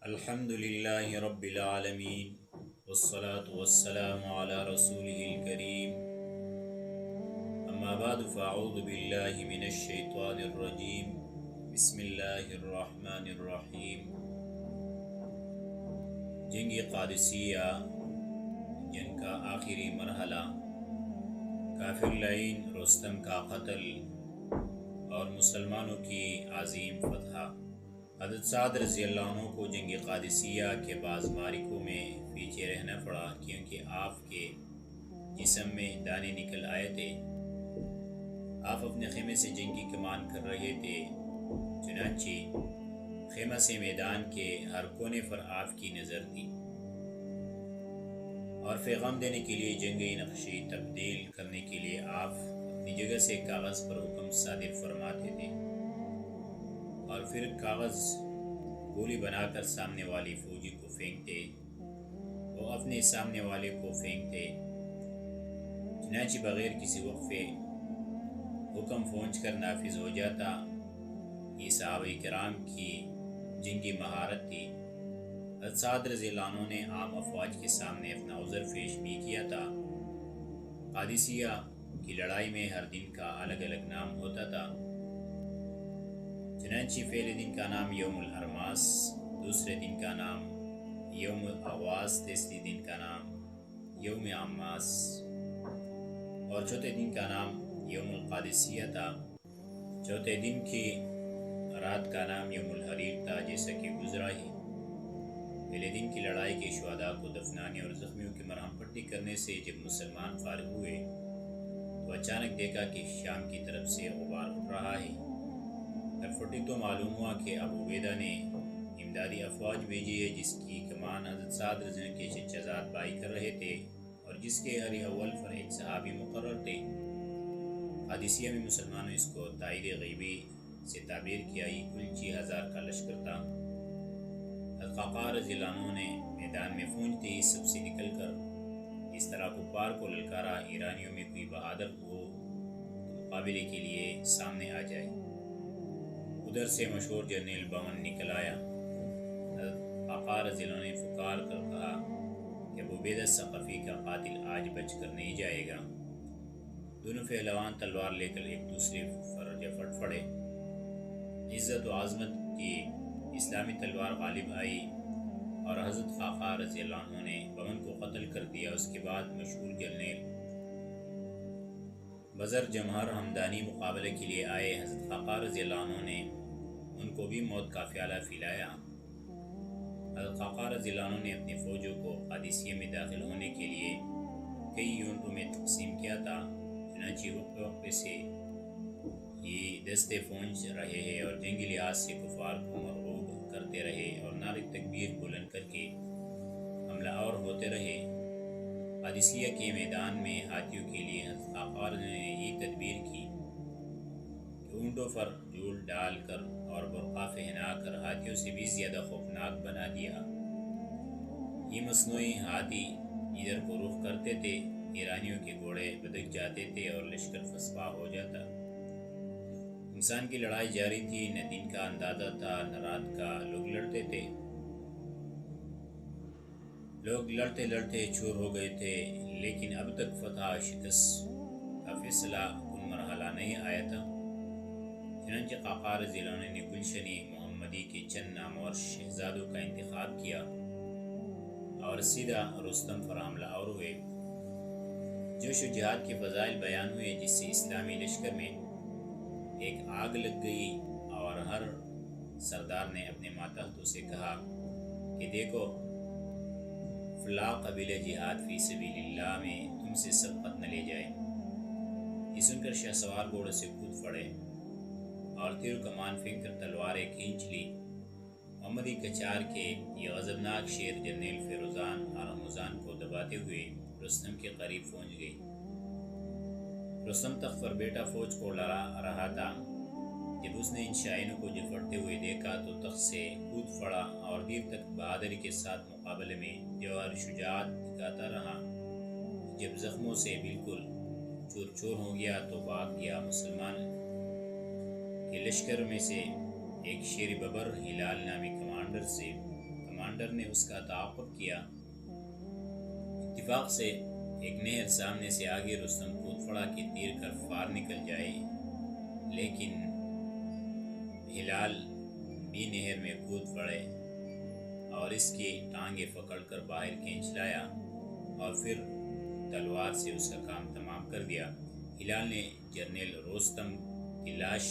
الحمد لله رب العالمين والصلاة والسلام على رسوله الكريم أما بعد فأعوذ بالله من الشيطان الرجيم بسم الله الرحمن الرحيم جنگ قادسیہ جن کا آخری مرحلہ کافر لعین رستم کا قتل اور مسلمانوں کی عظیم فتح۔ حضرت سعد رضی اللہ عنہ کو جنگ قادسیہ کے بعض معرکوں میں پیچھے رہنا پڑا کیونکہ آپ کے جسم میں دانے نکل آئے تھے۔ آپ اپنے خیمے سے جنگ کی کمان کر رہے تھے، چنانچہ خیمہ سے میدان کے ہر کونے پر آپ کی نظر تھی اور پیغام دینے کے لیے جنگی نقشے تبدیل کرنے کے لیے آپ اپنی جگہ سے کاغذ پر حکم صادر فرماتے تھے اور پھر کاغذ گولی بنا کر سامنے والی فوجی کو پھینکتے، وہ اپنے سامنے والے کو پھینکتے۔ چنانچہ بغیر کسی وقفے حکم پہنچ کر نافذ ہو جاتا۔ یہ صحابہ کرام کی جنگی مہارت تھی۔ حضرت سعد رضی اللہ عنہ نے عام افواج کے سامنے اپنا عذر پیش بھی کیا تھا۔ قادسیہ کی لڑائی میں ہر دن کا الگ الگ نام ہوتا تھا، چنانچہ پہلے دن کا نام یوم الارماس، دوسرے دن کا نام یوم اغواس، تیسرے دن کا نام یوم عماس اور چوتھے دن کا نام یوم القادسیہ تھا۔ چوتھے دن کی رات کا نام یوم الحریر تھا، جیسا کہ گزرا ہی۔ پہلے دن کی لڑائی کے شہداء کو دفنانے اور زخمیوں کی مرہم پٹی کرنے سے جب مسلمان فارغ ہوئے تو اچانک دیکھا کہ شام کی طرف سے غبار اٹھ رہا ہے۔ پھٹی تو معلوم ہوا کہ ابو عبیدہ نے امدادی افواج بھیجی ہے، جس کی کمان حضرت سعد رضی اللہ عنہ کے چچا زاد بھائی کر رہے تھے اور جس کے ہر اول پر ایک صحابی مقرر تھے۔ قادسیہ میں مسلمانوں اس کو طائر غیبی سے تعبیر کیا۔ یہ کل 6000 کا لشکر تھا۔ حضرت قعقاع رضی اللہ عنہ نے میدان میں پہنچتے ہی سب سے نکل کر اس طرح کفار کو للکارا، ایرانیوں میں کوئی بہادر ہو تو مقابلے کے لیے سامنے آ جائے۔ ادھر سے مشہور جنرل بمن نکل آیا۔ حضرت قعقاع رضی اللہ عنہ نے پکار کر کہا کہ ابو عبیدہ ثقفی کا قاتل آج بچ کر نہیں جائے گا۔ دونوں پہلوان تلوار لے کر ایک دوسرے پر جھپٹ پڑے۔ عزت و عظمت کی اسلامی تلوار غالب آئی اور حضرت قعقاع رضی اللہ عنہ نے بمن کو قتل کر دیا۔ اس کے بعد مشہور جنرل بزر جمہر ہمدانی مقابلے کے لیے آئے۔ حضرت قعقاع رضی اللہ عنہ نے ان کو بھی موت کا پیالہ پلایا۔ حضرت قعقاع رضی اللہ عنہ نے اپنی فوجوں کو قادسیہ میں داخل ہونے کے لیے کئی یونٹوں میں تقسیم کیا تھا، چنانچہ وقت وقت سے یہ دستے پہنچ رہے ہیں اور جنگی لحاظ سے کفار کو مرغوب کرتے رہے اور نعرہ تکبیر بلند کر کے حملہ آور ہوتے رہے۔ قادسیہ کے میدان میں ہاتھیوں کے لیے حضرت قعقاع نے یہ تدبیر کی کہ اونٹوں پر جول ڈال کر اور برقع پہنا کر ہاتھیوں سے بھی زیادہ خوفناک بنا دیا۔ یہ مصنوعی ہاتھی ادھر کو رخ کرتے تھے، ایرانیوں کے گھوڑے بدک جاتے تھے اور لشکر فسپا ہو جاتا۔ انسان کی لڑائی جاری تھی، نہ دن کا اندازہ تھا نہ رات کا۔ لوگ لڑتے تھے، لوگ لڑتے لڑتے چور ہو گئے تھے، لیکن اب تک فتح شکست کا فیصلہ کن مرحلہ نہیں آیا تھا۔ چنانچہ قعقاع رضی اللہ عنہ نے گلشن محمدی کے چند نامور شہزادوں کا انتخاب کیا اور سیدھا رستم پر حملہ آور ہوئے۔ جوش و جہاد کے فضائل بیان ہوئے، جس سے اسلامی لشکر میں ایک آگ لگ گئی اور ہر سردار نے اپنے ماتحتوں سے کہا کہ دیکھو، فلاں قبیلہ جہاد فی سبیل اللہ میں تم سے سبقت نہ لے جائے۔ یہ سن کر شاہ سوار گھوڑے سے کود پڑے اور تیر و کمان پھینک کر تلواریں کھینچ لی۔ محمدی کچار کے یہ غضبناک شیر جنرل فیروزان ہرمزان کو دباتے ہوئے رستم کے قریب پہنچ گئی۔ رستم تخت پر بیٹا فوج کو لڑا رہا تھا۔ جب اس نے ان شاہینوں کو جھپٹتے ہوئے دیکھا تو تخت سے کود پڑا اور دیر تک بہادری کے ساتھ مقابلے میں جوہر شجاعت دکھاتا رہا۔ جب زخموں سے بالکل چور چور ہو گیا تو بھاگ گیا۔ مسلمان کے لشکر میں سے ایک شیر ببر ہلال نامی کمانڈر نے اس کا تعاقب کیا۔ اتفاق سے ایک نہر سامنے سے آگے رستم کود پڑا کہ تیر کر فار نکل جائے، لیکن ہلال بھی نہر میں کود پڑے اور اس کی ٹانگیں پکڑ کر باہر کھینچ لایا اور پھر تلوار سے اس کا کام تمام کر دیا۔ ہلال نے جنرل رستم کی لاش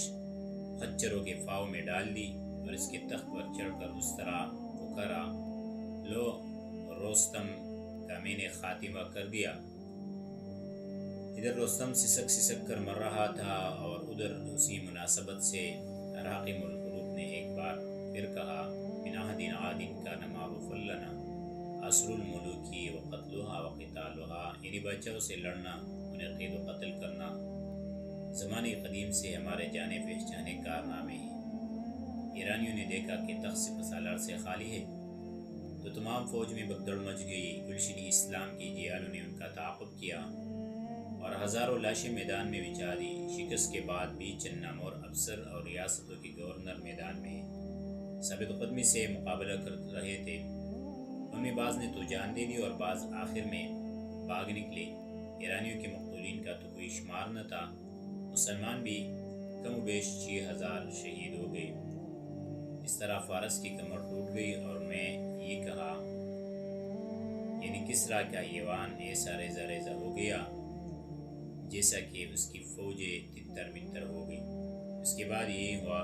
خچروں کے پاؤں میں ڈال دی اور اس کے تخت پر چڑھ کر اس طرح پکارا، لو رستم کا میں نے خاتمہ کر دیا۔ ادھر رستم سسک کر مر رہا تھا اور ادھر اسی مناسبت سے راقم القلوب نے ایک بار پھر کہا، من عہد عاد کان معروفا لنا عصر الملوک وقتلها وقتالها، یعنی بادشاہوں سے لڑنا، انہیں قید و قتل کرنا زمانے قدیم سے ہمارے جانے پہچانے کارنامے ہیں۔ ایرانیوں نے دیکھا کہ تخت سے سالار سے خالی ہے تو تمام فوج میں بگدڑ مچ گئی۔ گلشن اسلام کی جیالوں نے ان کا تعاقب کیا اور ہزاروں لاشیں میدان میں بچھا دی۔ شکست کے بعد بھی چند نامور افسر اور ریاستوں کے گورنر میدان میں ثابت قدمی سے مقابلہ کر رہے تھے۔ ان میں بعض نے تو جان دے دی اور بعض آخر میں بھاگ نکلے۔ ایرانیوں کے مقتولین کا تو کوئی شمار نہ تھا، مسلمان بھی کم و بیش 6000 شہید ہو گئے۔ اس طرح فارس کی کمر ٹوٹ گئی اور میں یہ کہا، یعنی کسریٰ کا ایوان ایسا ریزہ ریزہ ہو گیا جیسا کہ اس کی فوجیں تتر بتر ہو گئی۔ اس کے بعد یہ ہوا۔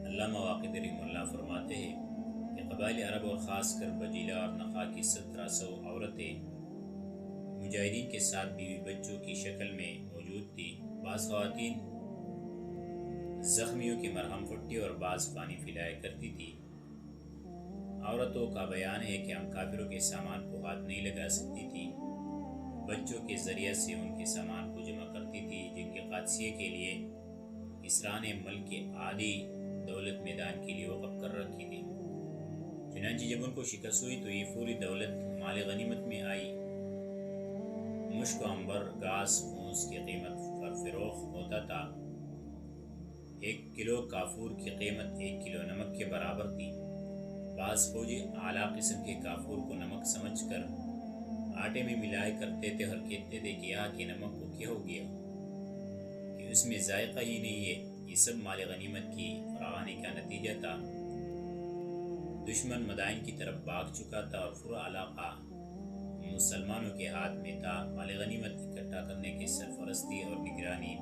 علامہ واقد رحمہ اللہ فرماتے ہیں کہ قبائل عرب اور خاص کر بجیلہ اور نخا کی 1700 عورتیں مجاہدین کے ساتھ بیوی بچوں کی شکل میں موجود تھی۔ بعض خواتین زخمیوں کی مرہم پٹی اور بعض پانی پلایا کرتی تھی۔ عورتوں کا بیان ہے کہ ہم کافروں کے سامان کو ہاتھ نہیں لگا سکتی تھی، بچوں کے ذریعے سے ان کے سامان کو جمع کرتی تھی جن کے قادسیے کے لیے کسریٰ نے ملک کی آدھی دولت میدان کے لیے وقف کر رکھی تھی۔ چنانچہ جب ان کو شکست ہوئی تو یہ پوری دولت مال غنیمت میں آئی۔ مشک و عنبر، گھاس پھوس کی قیمت پر فروخت ہوتا تھا۔ 1 کلو کافور کی قیمت 1 کلو نمک کے برابر تھی۔ بعض فوجی اعلیٰ قسم کے کافور کو نمک سمجھ کر آٹے میں ملایا کرتے تھے اور کہتے تھے کہ یہاں کے نمک کو کیا ہو گیا کہ اس میں ذائقہ ہی نہیں ہے۔ یہ سب مال غنیمت کی فراوانی کا نتیجہ تھا۔ دشمن مدائن کی طرف بھاگ چکا تھا اور پورا علاقہ مسلمانوں کے ہاتھ میں تھا۔ مال غنیمت اکٹھا کرنے کی سرپرستی اور نگرانی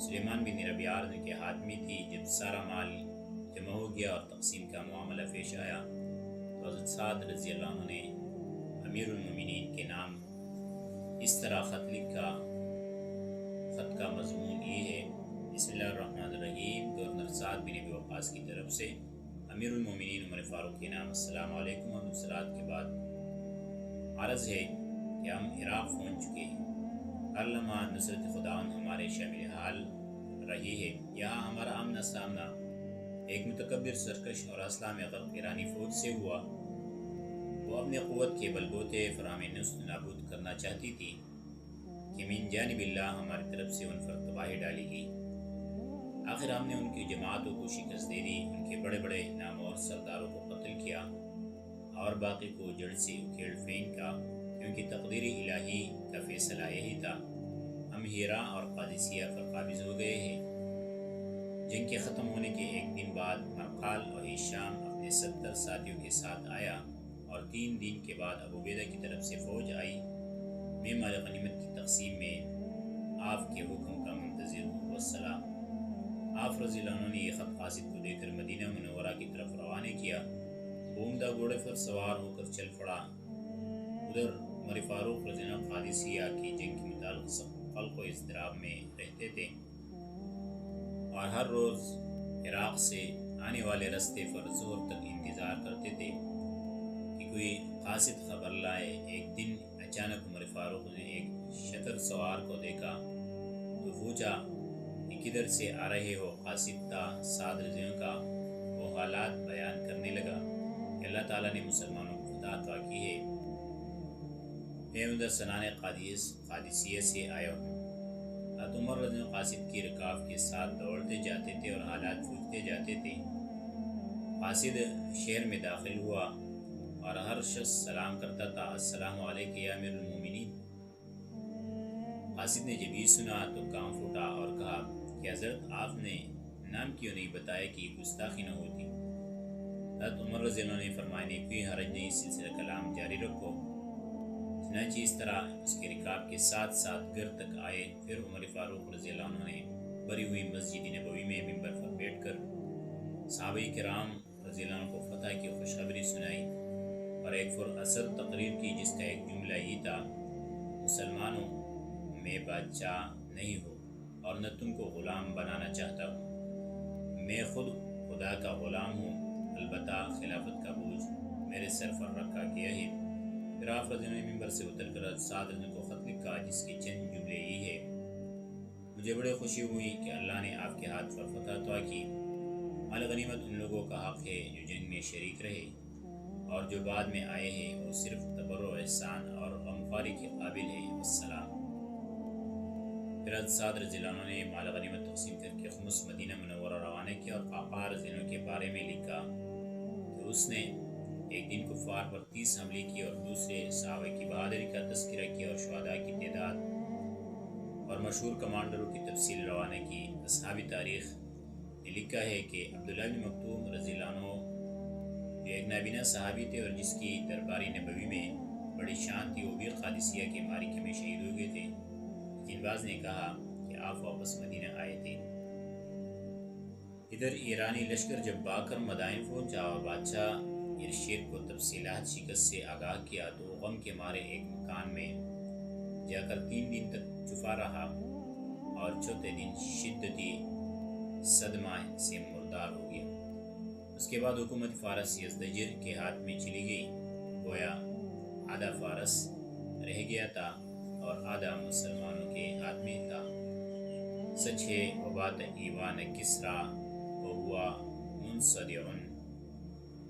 سلیمان بن ربیعہ کے ہاتھ میں تھی۔ جب سارا مال جمع ہو گیا اور تقسیم کا معاملہ پیش آیا تو حضرت سعد رضی اللہ عنہ نے امیر المومنین کے نام اس طرح خط لکھا۔ خط کا مضمون یہ ہے، بسم اللہ الرحمن الرحیم، گورنر سعد بن ابی وقاص کی طرف سے امیر المومنین عمر فاروق کے نام، السلام علیکم۔ اور صلوات کے بعد عرض ہے کہ ہم عراق پہنچ چکے ہیں۔ ہر لمحہ نصرت خداوند ہمارے شامل حال رہی ہے۔ یہاں ہمارا آمنا سامنا ایک متکبر سرکش اور اسلحہ میں غرق ایرانی فوج سے ہوا۔ وہ اپنے قوت کے بلبوتے فراہم نیست نابود کرنا چاہتی تھی کہ من جانب اللہ ہماری طرف سے ان پر تباہی ڈالی گئی۔ آخر ہم نے ان کی جماعتوں کو شکست دے دی، ان کے بڑے بڑے نامور سرداروں کو قتل کیا اور باقی کو جڑ سے اکھیڑ پھینکا، کیونکہ تقدیر الہی کا فیصلہ یہی تھا۔ ہم ہیرا اور قادسیہ پر قابض ہو گئے ہیں۔ جنگ کے ختم ہونے کے ایک دن بعد مرقال اور ہشام اپنے 70 ساتھیوں کے ساتھ آیا اور 3 دن کے بعد ابو عبیدہ کی طرف سے فوج آئی۔ میں مال غنیمت کی تقسیم میں آپ کے حکم کا منتظر ہوں، والسلام۔ آپ رضی اللہ عنہ نے یہ خط قاصد کو دے کر مدینہ منورہ کی طرف روانہ کیا۔ وہ عمدہ گھوڑے پر سوار ہو کر چل پڑا۔ ادھر عمر فاروق رضی اللہ عنہ قادسیہ کی جنگ کے متعلق قلق و اضطراب میں رہتے تھے اور ہر روز عراق سے آنے والے رستے پر ظہر تک انتظار کرتے تھے کہ کوئی قاصد خبر لائے۔ ایک دن اچانک عمر فاروق نے ایک شتر سوار کو دیکھا تو پوچھا کہ کدھر سے آ رہے ہو؟ قاصد تھا سعد رضی اللہ عنہ کا۔ وہ حالات بیان کرنے لگا کہ اللہ تعالیٰ نے مسلمانوں کو فتح عطا کی ہے، میں ادھر سنان قادسیہ سے آیا ہوں۔ حضرت عمر رضی اللہ عنہ قاصد کی رکاب کے ساتھ دوڑتے جاتے تھے اور حالات پوچھتے جاتے تھے۔ قاصد شہر میں داخل ہوا اور ہر شخص سلام کرتا تھا، السلام علیکم یا امیر المومنین۔ قاصد نے جب یہ سنا تو کام پھوٹا اور کہا کہ حضرت آپ نے نام کیوں نہیں بتایا کہ گستاخی نہ ہوتی؟ حضرت عمر رضی اللہ عنہ نے فرمایا نہیں، کوئی حرج نہیں، سلسلہ کلام جاری رکھو۔ چنانچہ اس طرح اس کے رکاب کے ساتھ ساتھ گھر تک آئے۔ پھر عمر فاروق رضی اللہ عنہ نے بھری ہوئی مسجد نبوی میں ممبر پر بیٹھ کر صحابہ کرام رضی اللہ عنہ کو فتح کی خوشخبری سنائی اور ایک پر اثر تقریر کی، جس کا ایک جملہ یہ تھا، مسلمانوں، میں بادشاہ نہیں ہوں اور نہ تم کو غلام بنانا چاہتا ہوں، میں خود خدا کا غلام ہوں، البتہ خلافت کا بوجھ میرے سر پر رکھا گیا ہے۔ پھر آپ رضی اللہ عنہ ممبر سے اتر کر سعد رضی اللہ عنہ کو خط لکھا، جس کے چند جملے یہ ہے، مجھے بڑے خوشی ہوئی کہ اللہ نے آپ کے ہاتھ پر فتح عطا کی۔ مال غنیمت ان لوگوں کا حق ہے جو جنگ میں شریک رہے، اور جو بعد میں آئے ہیں وہ صرف تبرع، احسان اور غمخواری کے قابل ہیں، والسلام۔ پھر حضرت سعد رضی اللہ عنہ نے مال غنیمت تقسیم کر کے خمس مدینہ منورہ روانہ کیا اور قعقاع رضی اللہ عنہ کے بارے میں لکھا کہ اس نے ایک دن کفار پر 30 حملے کیے اور دوسرے صحابہ کی بہادری کا تذکرہ کیا اور شہداء کی تعداد اور مشہور کمانڈروں کی تفصیل روانہ کی۔ اصحابی تاریخ نے لکھا ہے کہ عبداللہ بن مکتوم رضی اللہ عنہ جو ایک نابینا صحابی تھے اور جس کی درباری نبوی میں بڑی شان تھی، وہ بھی قادسیہ کے معرکے میں شہید ہو گئے تھے، لیکن بعض نے کہا کہ آپ واپس مدینہ آئے تھے۔ ادھر ایرانی لشکر جب باکر مدائن پہنچا اور بادشاہ ارشید کو تفصیلات شکست سے آگاہ کیا تو وہ غم کے مارے ایک مکان میں جا کر 3 دن تک چھپا رہا اور چوتھے دن شدتی صدمہ سے مردار ہو گیا۔ اس کے بعد حکومت فارس یزدجر کے ہاتھ میں چلی گئی، گویا آدھا فارس رہ گیا تھا اور آدھا مسلمانوں کے ہاتھ میں تھا۔ سچ ہے وبات ایوان کسریٰ وہوا منصدع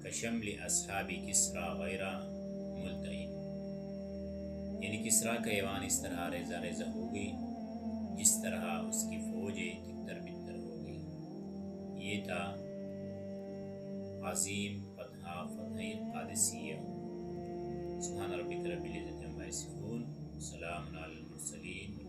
کشمل اصحاب کسریٰ غیر ملتئم، یعنی کسریٰ کا ایوان اس طرح ریزہ ریزہ ہو گئی جس طرح اس کی فوجیں تتر بتر ہو گئی۔ یہ تھا عظیم فتح قادسیہ۔ سبحان ربک رب العزت عما یصفون، سلام علی المرسلین۔